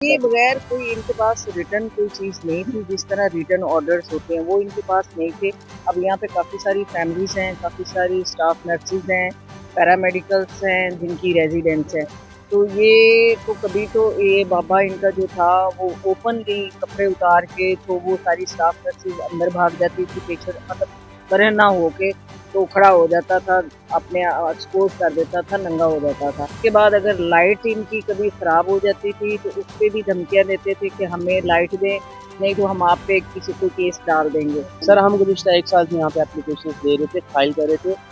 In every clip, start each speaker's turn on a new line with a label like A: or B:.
A: ये बगैर कोई इनके पास रिटर्न कोई चीज़ नहीं थी, जिस तरह रिटर्न ऑर्डर्स होते हैं वो इनके पास नहीं थे। अब यहाँ पे काफ़ी सारी फैमिलीज़ हैं, काफ़ी सारी स्टाफ नर्सेज़ हैं, पैरामेडिकल्स हैं जिनकी रेज़िडेंट्स हैं। तो ये तो कभी तो ये बाबा इनका जो था वो ओपनली कपड़े उतार के तो वो सारी स्टाफ नर्सेज़ अंदर भाग जाती थी, पेशेंट मतलब परेशान ना होके तो खड़ा हो जाता था, अपने एक्सपोज़ कर देता था, नंगा हो जाता था। उसके बाद अगर लाइट इनकी कभी ख़राब हो जाती थी तो उसपे भी धमकियाँ देते थे कि हमें लाइट दें, नहीं तो हम आप पे किसी को केस डाल देंगे।
B: सर हम गुज़िश्ता 1 साल से यहाँ पे एप्लीकेशंस दे रहे थे, फाइल कर रहे थे।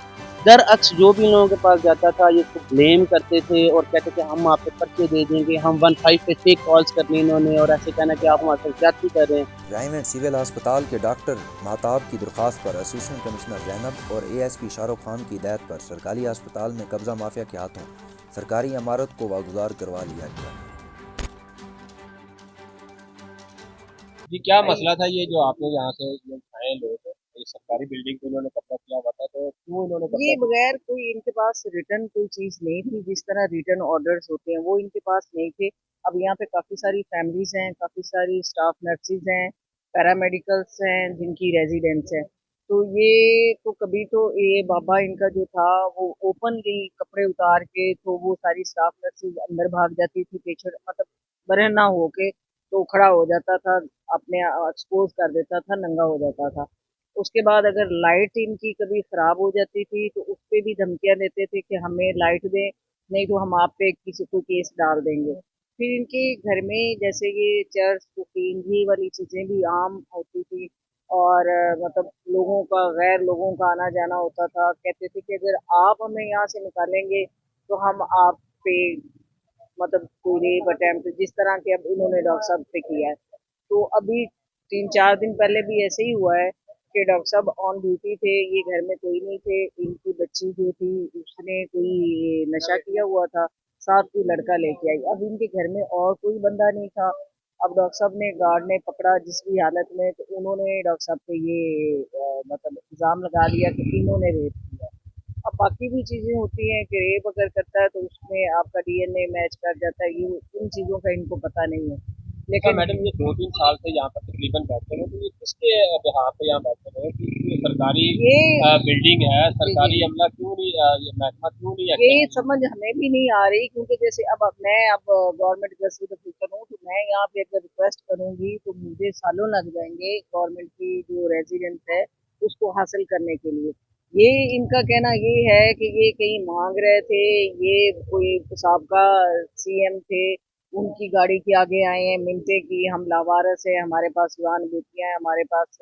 B: दरअक्स जो भी इन लोगों के पास जाता था ये इसको ब्लेम करते थे और कहते थे हम आप पे पर्चे दे देंगे, हम 15 पे फेक कॉल्स करनी इन्होंने और ऐसे कहना कि आप हमारे साथ ज्यादती कर रहे हैं।
C: रायवेंट सिविल अस्पताल के डॉक्टर महताब की दरख्वास्त पर असिस्टेंट कमिश्नर जैनब और एएसपी शाहरुख खान की हिदायत पर सरकारी अस्पताल में कब्जा माफिया के हाथों सरकारी इमारत को वागुजार करवा लिया गया।
B: जी क्या मसला था ये जो आपने यहाँ से जो आए लोग ये सरकारी बिल्डिंग पे इन्होंने कब्जा किया हुआ था तो क्यों इन्होंने
A: ये
B: कब्जा किया?
A: बगैर कोई इनके पास रिटर्न कोई चीज़ नहीं थी, जिस तरह रिटर्न ऑर्डर्स होते हैं वो इनके पास नहीं थे। अब यहाँ पे काफ़ी सारी फैमिलीज़ हैं, काफ़ी सारी स्टाफ नर्सेज़ हैं, पैरामेडिकल्स हैं जिनकी रेज़िडेंट्स हैं। तो ये तो कभी तो ये बाबा इनका जो था वो ओपनली कपड़े उतार के तो वो सारी स्टाफ नर्सेज़ अंदर भाग जाती थी, पेशेंट मतलब परेशान ना होके तो खड़ा हो जाता था, अपने एक्सपोज़ कर देता था, नंगा हो जाता था। उसके बाद अगर लाइट इनकी कभी ख़राब हो जाती थी तो उसपे भी धमकियाँ देते थे कि हमें लाइट दें, नहीं तो हम आप पे किसी को केस डाल देंगे। फिर इनके घर में जैसे ये चर्च, कुकीज़ ये वाली चीज़ें भी आम होती थी और मतलब लोगों का गैर लोगों का आना-जाना होता था। कहते थे कि अगर आप हमें यहाँ से निकालेंगे तो हम आप पे मतलब कोई रेप अटेम्प्ट जिस तरह के अब इन्होंने डॉक्टर साहब पे किया है। तो अभी 3-4 दिन पहले भी ऐसे ही हुआ है कि डॉक्टर साहब ऑन ड्यूटी थे, ये घर में कोई नहीं थे, इनकी बच्ची जो थी उसने कोई नशा किया हुआ था, साथ कोई लड़का लेके आई। अब इनके घर में और कोई बंदा नहीं था। अब डॉक्टर साहब ने गार्ड ने पकड़ा जिस भी हालत में तो उन्होंने डॉक्टर साहब पे ये मतलब इल्ज़ाम लगा दिया कि इन्होंने रेप किया। अब बाकी भी चीज़ें होती हैं कि रेप अगर करता है तो उसमें आपका डीएनए मैच कर जाता है, ये इन चीज़ों का इनको पता नहीं है।
B: अच्छा
A: लेकिन
B: मैडम ये 2-3 साल से यहाँ पर तकरीबन बैठे हैं तो ये किसके बिहाफ पे यहाँ बैठे हैं कि ये सरकारी
A: ये
B: बिल्डिंग है,
A: जी, जी,
B: सरकारी
A: जी।
B: अमला क्यों नहीं ये महकमा क्यों नहीं
A: ये
B: एक्शन लिया?
A: समझ हमें भी नहीं आ रही क्योंकि जैसे अब मैं अब गवर्नमेंट गज़टेड ऑफिसर हूँ, तो मैं यहाँ पे अगर रिक्वेस्ट करूँगी तो मुझे सालों लग जाएँगे गवर्नमेंट की जो रेज़िडेंस है, उसको हासिल करने के लिए। ये इनका कहना ये है कि ये कहीं माँग रहे थे, ये कोई साबका सीएम थे, उनकी गाड़ी के आगे आए हैं मिन्नतें की हम लावारिस हैं, हमारे पास जवान बेटियाँ हैं, हमारे पास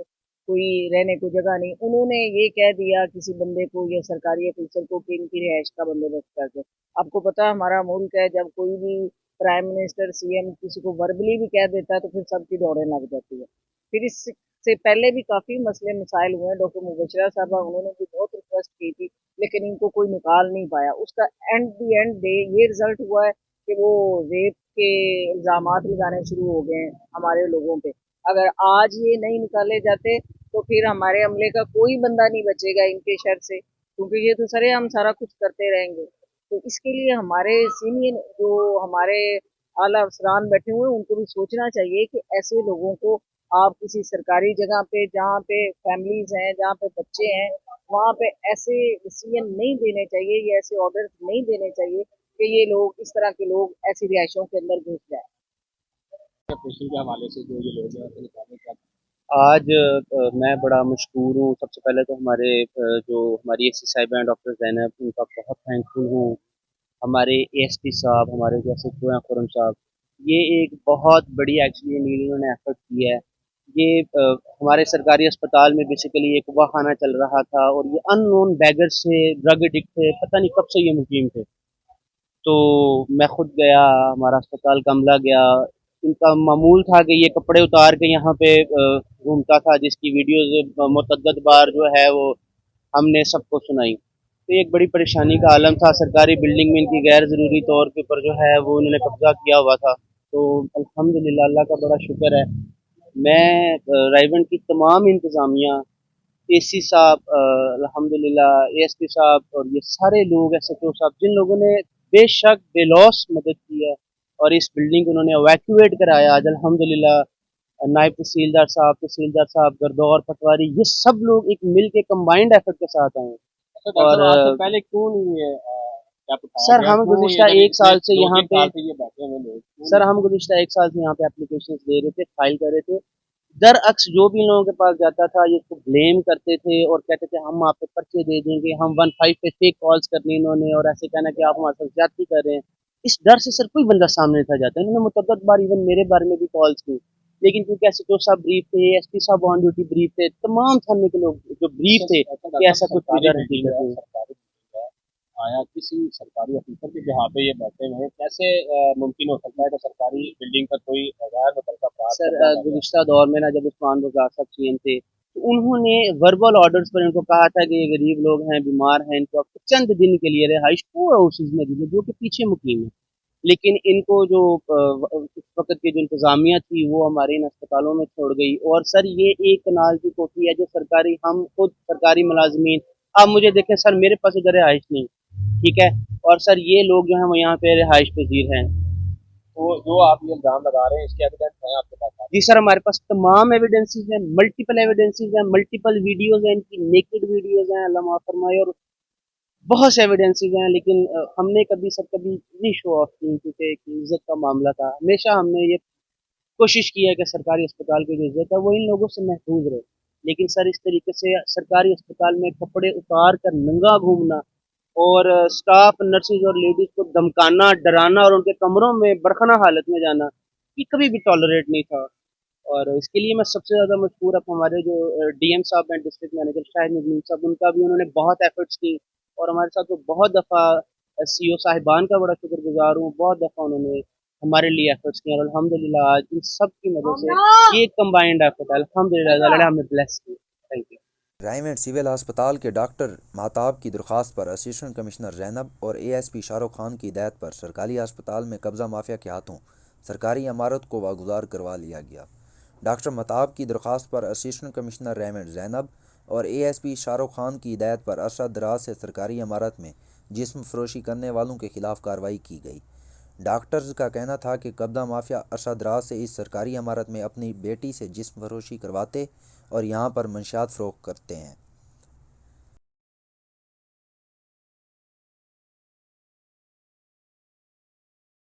A: कोई रहने को जगह नहीं। उन्होंने ये कह दिया किसी बंदे को या सरकारी ऑफिसर को कि इनकी रिहाइश का बंदोबस्त कर दो। आपको पता है हमारा मुल्क है जब कोई भी प्राइम मिनिस्टर, सीएम किसी को वर्बली भी कह देता है तो फिर सबकी दौड़ें लग जाती है। फिर इससे पहले भी काफ़ी मसले मसाइल हुए हैं, डॉक्टर मुबशरा साहबा उन्होंने भी बहुत रिक्वेस्ट की थी, लेकिन इनको कोई निकाल नहीं पाया। उसका एंड द एंड डे ये रिज़ल्ट हुआ है कि वो रेप के इल्ज़ामात लगाने शुरू हो गए हैं हमारे लोगों पे। अगर आज ये नहीं निकाले जाते तो फिर हमारे अमले का कोई बंदा नहीं बचेगा इनके शर से, क्योंकि ये तो सरेआम सारा कुछ करते रहेंगे। तो इसके लिए हमारे सीनियर जो हमारे आला अफसरान बैठे हुए हैं उनको भी सोचना चाहिए कि ऐसे लोगों को आप किसी सरकारी जगह पे जहाँ पे फैमिलीज हैं, जहाँ पे बच्चे हैं, वहाँ पे ऐसे डिसीजन नहीं देने चाहिए या ऐसे ऑर्डर नहीं देने चाहिए कि ये लोग इस तरह के लोग ऐसी रिहायशों के अंदर घुस जाए।
B: ऑपरेशन के हवाले से जो ये लोग हैं तो निकालने का आज मैं बड़ा मशहूर हूँ। सबसे पहले तो हमारे जो हमारी एसपी साहिबा हैं डॉक्टर ज़ैनब उनका बहुत थैंकफुल हूँ। हमारे एएसपी साहब हमारे जो एसएचओ हैं खुरम साहब, ये एक बहुत बड़ी एक्चुअली इन्होंने एफर्ट किया है। ये हमारे सरकारी अस्पताल में बेसिकली एक वहाना चल रहा था और ये अननोन बैगर से ड्रग एडिक्ट थे, पता नहीं कब से ये मुकीम थे। तो मैं खुद गया, हमारा अस्पताल का अमला गया। इनका मामूल था कि ये कपड़े उतार के यहाँ पे घूमता था, जिसकी वीडियोज़ मुतअद्दिद बार जो है वो हमने सबको सुनाई। तो ये एक बड़ी परेशानी का आलम था, सरकारी बिल्डिंग में इनकी गैर ज़रूरी तौर के ऊपर जो है वो उन्होंने कब्ज़ा किया हुआ था। तो अल्हम्दुलिल्लाह अल्लाह का बड़ा शुक्र है। मैं रायबंद की तमाम इंतज़ामिया, एसी साहब अल्हम्दुलिल्लाह एएसपी साहब और ये सारे लोग एसएचओ साहब जिन लोगों ने बेशक बेलौस मदद की है, और इस बिल्डिंग को उन्होंने एवैक्यूएट कराया। आज अल्हम्दुलिल्लाह नायब तहसीलदार साहब, गरदौर, पटवारी, ये सब लोग एक मिल के कंबाइंड एफर्ट के साथ आए हैं।
D: अच्छा डॉक्टर
B: और
D: साहब, आज से पहले क्यों नहीं ये क्या बताया
B: सर
D: गया,
B: हम
D: क्यों
B: गुज़िश्ता
D: ये
B: 1 साल से
D: दो
B: यहाँ
D: तीन
B: पे
D: साल से ये बैठे हुए लोग क्यों
B: सर
D: नहीं?
B: हम गुज़िश्ता 1 साल से यहाँ पे एप्लीकेशंस दे रहे थे, फाइल कर रहे थे। दरअक्स जो भी लोगों के पास जाता था ये इसको ब्लेम करते थे और कहते थे हम आप पे पर्चे दे देंगे, हम 15 पे फेक कॉल्स करनी इन्होंने और ऐसे कहना कि आप हमारे साथ ज्यादती कर रहे हैं। इस डर से सर कोई बंदा सामने नहीं था जाता। इन्होंने मुतअद्दिद बार इवन मेरे बारे में भी कॉल्स की, लेकिन क्योंकि एसएचओ साहब ब्रीफ थे, एसपी साहब ऑन ड्यूटी ब्रीफ थे, तमाम थाने के लोग जो ब्रीफ थे
D: अच्छा
B: कि
D: डॉक्टर
B: ऐसा कुछ
D: सरकारी
B: इधर
D: बिल्डिंग
B: हकीकत
D: है,
B: नहीं।
D: सरकारी बिल्डिंग है, आया किसी सरकारी ऑफिसर के जहाँ पे ये बैठे हुए हैं, कैसे मुमकिन हो सकता है कि सरकारी बिल्डिंग पर कोई गैर मुतल्लका अफराद
B: सर
D: कब्जा कर जाए?
B: गुज़िश्ता दौर में ना जब उस्मान बुज़दार साहब सीएम थे तो उन्होंने वर्बल ऑर्डर्स पर इनको कहा था कि ये गरीब लोग हैं, बीमार हैं, इनको आप चंद दिन के लिए रिहाइश को हाउसेज में दीजिए जो कि पीछे मुकीम है। लेकिन इनको जो उस वक्त की जो इंतज़ामिया थी वो हमारे इन अस्पतालों में छोड़ गई। और सर ये एक कनाल की कोठी है जो सरकारी, हम खुद सरकारी मुलाजमीन, आप मुझे देखें सर मेरे पास इधर रिहाइश नहीं, ठीक है, और सर ये लोग जो हैं वो यहाँ पे रिहाइश पजीर हैं।
D: तो जो आप ये इल्जाम लगा रहे हैं इसके एविडेंस है आपके पास?
B: जी सर हमारे पास तमाम एविडेंसेस हैं, मल्टीपल एविडेंसेस हैं, मल्टीपल वीडियोस हैं, इनकी नेकेड वीडियोस हैं, अल्लाह माफ फरमाए, और बहुत से एविडेंसेस हैं। लेकिन हमने कभी नहीं शो ऑफ की क्योंकि एक इज्जत का मामला था। हमेशा हमने ये कोशिश की है कि सरकारी अस्पताल की जो इज्जत है वो इन लोगों से महफूज रहे। लेकिन सर इस तरीके से सरकारी अस्पताल में कपड़े उतार कर नंगा घूमना और स्टाफ नर्सेज और लेडीज को धमकाना, डराना और उनके कमरों में बरखना हालत में जाना, ये कभी भी टॉलरेट नहीं था। और इसके लिए मैं सबसे ज़्यादा मशहूर अब हमारे जो डीएम साहब हैं, डिस्ट्रिक्ट मैनेजर शाहिद नज़ीम साहब, उनका भी उन्होंने बहुत एफर्ट्स की और हमारे साथ वो बहुत दफ़ा सीओ साहिबान का बड़ा शुक्रगुजार हूँ, बहुत दफ़ा उन्होंने हमारे लिए एफर्ट्स किए और अल्हम्दुलिल्लाह आज इन सब की मदद से ये कंबाइंड एफर्ट है, अल्हम्दुलिल्लाह अल्लाह हमें ब्लेस किया। Thank you.
C: Crime and civil अस्पताल के डॉक्टर माताब की दरख्वास्त पर असिस्टेंट कमिश्नर जैनब और एएसपी शाहरुख खान की हिदायत पर सरकारी अस्पताल में कब्जा माफिया के हाथों सरकारी इमारत को वागुजार करवा लिया गया। डॉक्टर माताब की दरख्वास्त पर असिस्टेंट कमिश्नर रेमंड जैनब और एएसपी शाहरुख खान की हिदायत पर अरसा दराज से सरकारी इमारत में जिस्म फरोशी करने वालों के खिलाफ कार्रवाई की गई। डॉक्टर्स का कहना था कि कब्जा माफिया अरसा दराज से इस सरकारी इमारत में अपनी बेटी से जिस्म फरोशी करवाते और यहाँ पर मंशियात फ़रोख्त करते हैं।